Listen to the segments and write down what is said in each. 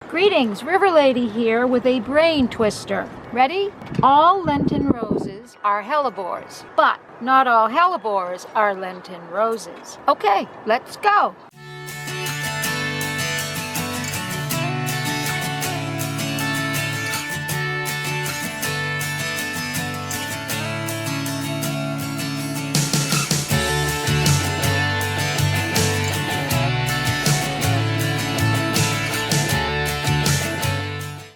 Greetings, River Lady here with a brain twister. Ready? All Lenten roses are Hellebores, but not all Hellebores are Lenten roses. Okay, let's go.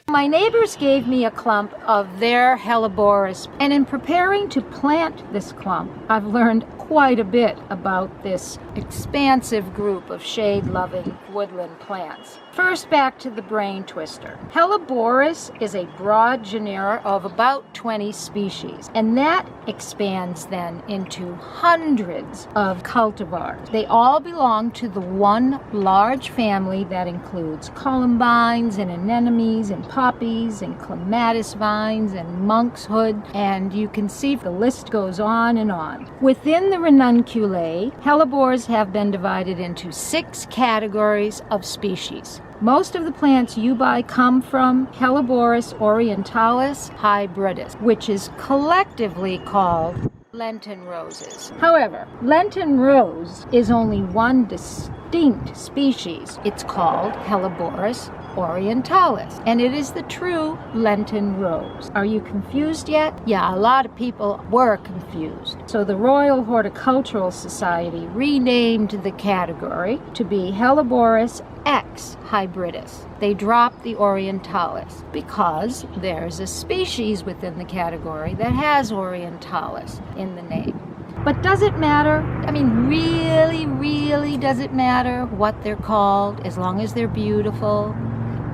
My neighbors gave me a clump of their Hellebores, and in preparing to plant this clump, I've learned quite a bit about this expansive group of shade-loving woodland plants. First, back to the brain twister. Hellebores is a broad genera of about 20 species, and that expands then into hundreds of cultivars. They all belong to the one large family that includes columbines and anemones and poppies and clematis vines and monkshood, and you can see the list goes on and on. Within the ranunculae, Hellebores have been divided into 6 categories of species. Most of the plants you buy come from Hellebores orientalis hybridus, which is collectively called Lenten roses. However, Lenten rose is only one distinct species. It's called Hellebores orientalis, and it is the true Lenten rose. Are you confused yet? Yeah, a lot of people were confused. So the Royal Horticultural Society renamed the category to be Hellebores X hybridus. They dropped the orientalis because there's a species within the category that has orientalis in the name. But does it matter? I mean, really does it matter what they're called as long as they're beautiful?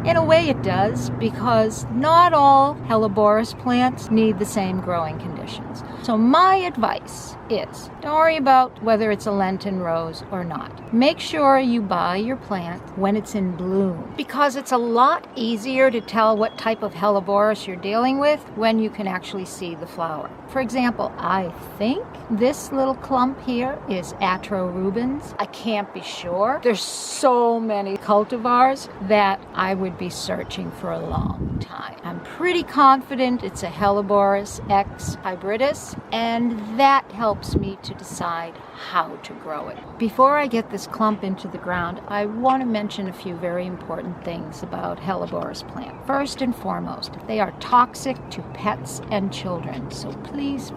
In a way it does, because not all Hellebores plants need the same growing conditions. So my advice is, don't worry about whether it's a Lenten rose or not. Make sure you buy your plant when it's in bloom, because it's a lot easier to tell what type of Hellebores you're dealing with when you can actually see the flower. For example, I think this little clump here is atrorubens. I can't be sure. There's so many cultivars that I would be searching for a long time. I'm pretty confident it's a Hellebores X hybridus, and that helps me to decide how to grow it. Before I get this clump into the ground, I want to mention a few very important things about Hellebores plant. First and foremost, they are toxic to pets and children, so please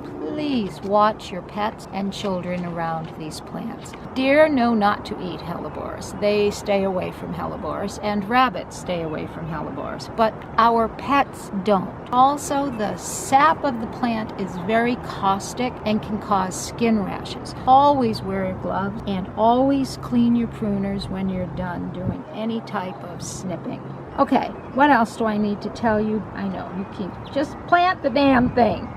watch your pets and children around these plants. Deer know not to eat Hellebores. They stay away from Hellebores, and rabbits stay away from Hellebores, but our pets don't. Also, the sap of the plant is very caustic and can cause skin rashes. Always wear gloves and always clean your pruners when you're done doing any type of snipping. Okay, what else do I need to tell you? I know, just plant the damn thing.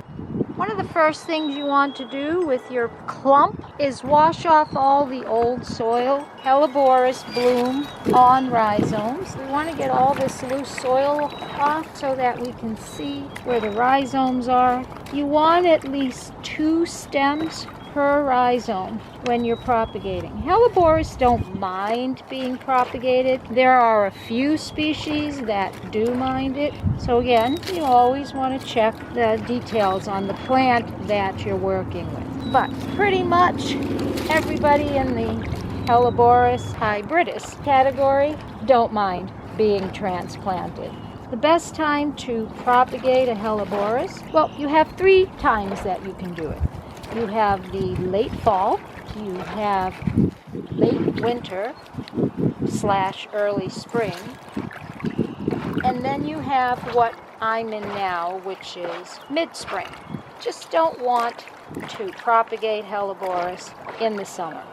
One of the first things you want to do with your clump is wash off all the old soil. Hellebores bloom on rhizomes. We want to get all this loose soil off so that we can see where the rhizomes are. You want at least 2 stems per rhizome when you're propagating. Hellebores don't mind being propagated. There are a few species that do mind it. So again, you always want to check the details on the plant that you're working with. But pretty much everybody in the Hellebores hybridus category don't mind being transplanted. The best time to propagate a Hellebores, well, you have 3 times that you can do it. You have the late fall, you have late winter / early spring, and then you have what I'm in now, which is mid-spring. Just don't want to propagate Hellebores in the summer.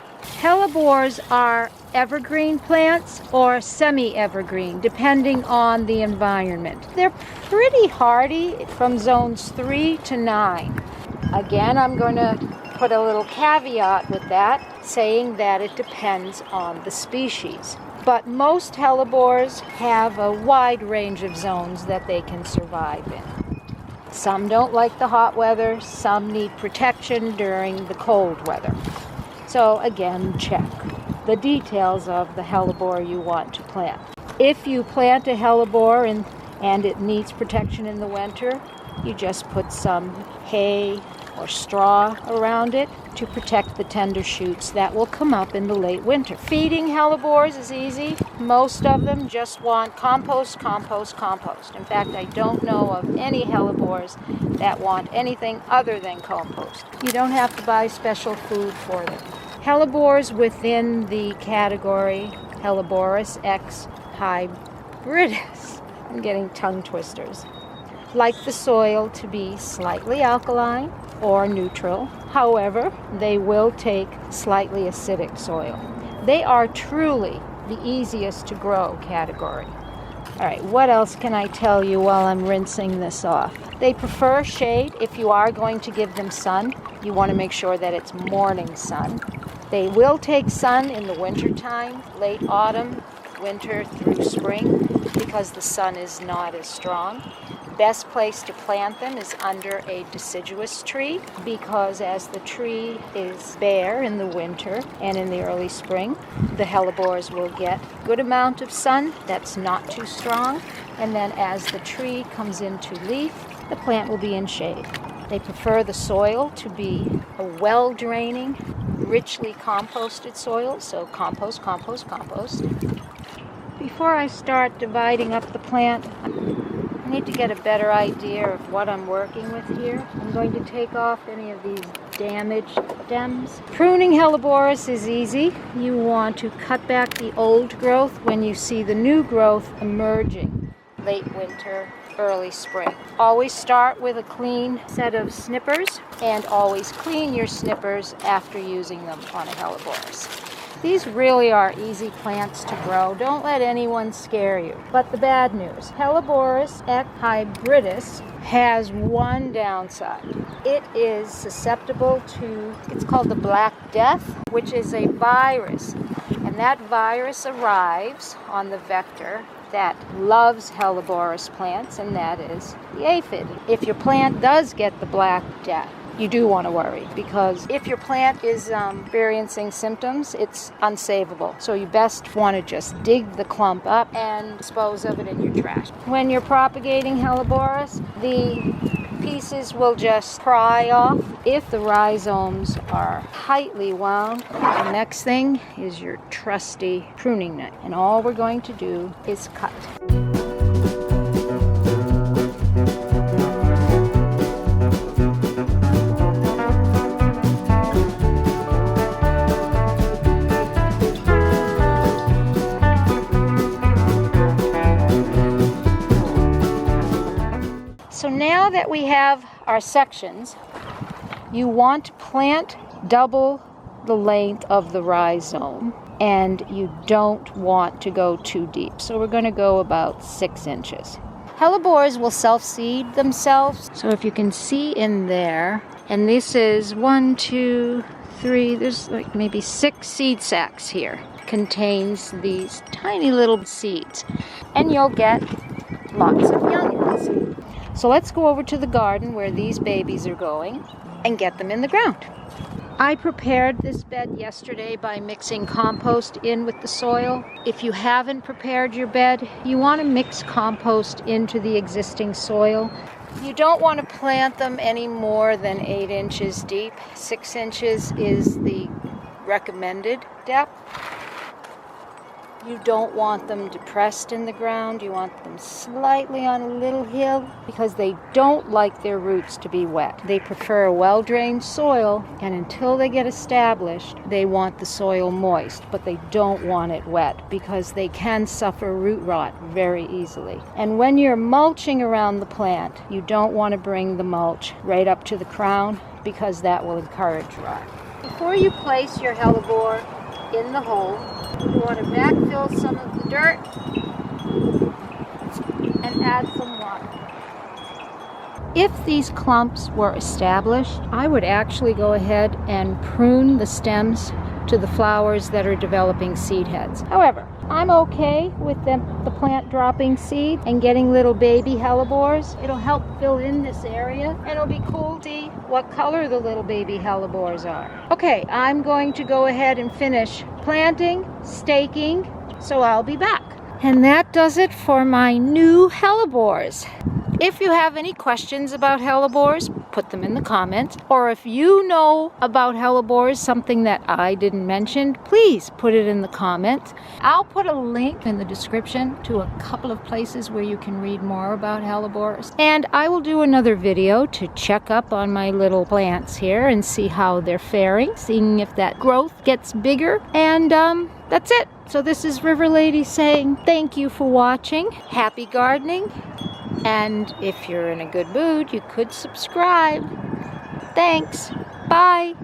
Hellebores are evergreen plants or semi-evergreen, depending on the environment. They're pretty hardy from zones 3 to 9. Again, I'm going to put a little caveat with that, saying that it depends on the species. But most Hellebores have a wide range of zones that they can survive in. Some don't like the hot weather, some need protection during the cold weather. So again, check the details of the Hellebore you want to plant. If you plant a hellebore and it needs protection in the winter, you just put some hay or straw around it to protect the tender shoots that will come up in the late winter. Feeding hellebores is easy. Most of them just want compost, compost, compost. In fact, I don't know of any hellebores that want anything other than compost. You don't have to buy special food for them. Hellebores within the category Helleborus x hybridus. I'm getting tongue twisters. Like the soil to be slightly alkaline or neutral. However, they will take slightly acidic soil. They are truly the easiest to grow category. All right, what else can I tell you while I'm rinsing this off? They prefer shade. If you are going to give them sun, you want to make sure that it's morning sun. They will take sun in the wintertime, late autumn, winter through spring, because the sun is not as strong. Best place to plant them is under a deciduous tree, because as the tree is bare in the winter and in the early spring, the hellebores will get good amount of sun that's not too strong, and then as the tree comes into leaf, the plant will be in shade. They prefer the soil to be a well-draining, richly composted soil, so compost, compost, compost. Before I start dividing up the plant, I need to get a better idea of what I'm working with here. I'm going to take off any of these damaged stems. Pruning Hellebores is easy. You want to cut back the old growth when you see the new growth emerging late winter, early spring. Always start with a clean set of snippers, and always clean your snippers after using them on a Hellebores. These really are easy plants to grow. Don't let anyone scare you. But the bad news, Hellebores x hybridus has one downside. It is susceptible to, it's called the Black Death, which is a virus. And that virus arrives on the vector that loves Hellebores plants, and that is the aphid. If your plant does get the Black Death, you do want to worry, because if your plant is experiencing symptoms, it's unsavable. So you best want to just dig the clump up and dispose of it in your trash. When you're propagating Hellebores, the pieces will just pry off if the rhizomes are tightly wound. The next thing is your trusty pruning knife, and all we're going to do is cut. So now that we have our sections, you want to plant double the length of the rhizome, and you don't want to go too deep. So we're going to go about 6 inches. Hellebores will self-seed themselves. So if you can see in there, and this is 1, 2, 3, there's like maybe 6 seed sacks here. Contains these tiny little seeds, and you'll get lots of youngins. So let's go over to the garden where these babies are going and get them in the ground. I prepared this bed yesterday by mixing compost in with the soil. If you haven't prepared your bed, you want to mix compost into the existing soil. You don't want to plant them any more than 8 inches deep. 6 inches is the recommended depth. You don't want them depressed in the ground. You want them slightly on a little hill, because they don't like their roots to be wet. They prefer a well-drained soil, and until they get established, they want the soil moist, but they don't want it wet, because they can suffer root rot very easily. And when you're mulching around the plant, you don't want to bring the mulch right up to the crown, because that will encourage rot. Before you place your hellebore in the hole, you want to backfill some of the dirt and add some water. If these clumps were established, I would actually go ahead and prune the stems to the flowers that are developing seed heads. However, I'm okay with the plant dropping seed and getting little baby hellebores. It'll help fill in this area, and it'll be cool to see what color the little baby hellebores are. Okay, I'm going to go ahead and finish planting, staking, so I'll be back. And that does it for my new Hellebores. If you have any questions about Hellebores, put them in the comments. Or if you know about Hellebores, something that I didn't mention, please put it in the comments. I'll put a link in the description to a couple of places where you can read more about Hellebores. And I will do another video to check up on my little plants here and see how they're faring, seeing if that growth gets bigger. And that's it. So this is River Lady saying thank you for watching. Happy gardening. And if you're in a good mood, you could subscribe. Thanks. Bye.